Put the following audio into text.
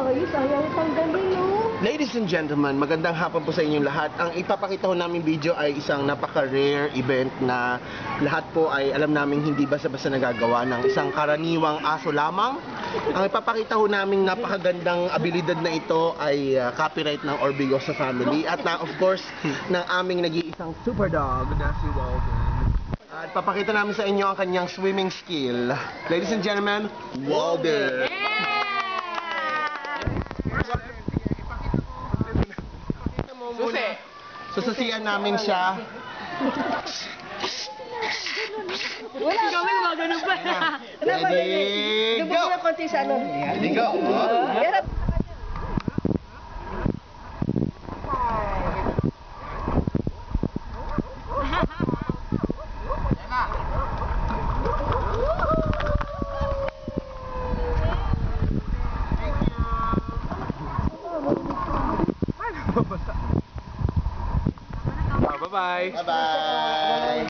ayos. Ayaw tanggalin, no? Ladies and gentlemen, magandang hapon po sa inyong lahat. Ang ipapakita ko namin video ay isang napaka-rare event na lahat po ay alam namin hindi basta-basta nagagawa ng isang karaniwang aso lamang. Ang ipapakita ko namin napakagandang abilidad na ito ay copyright ng Orbigosa family at na of course ng aming nag-iisang super dog na si Walden. At papakita namin sa inyo ang kanyang swimming skill. Ladies and gentlemen, Walden! Susi! Sususian namin siya. Wala pa. Gawin mo, ganun pa. Ready, go! Dubukin na konti sa ano. Ready, go! Yarap. Bye-bye! Bye-bye!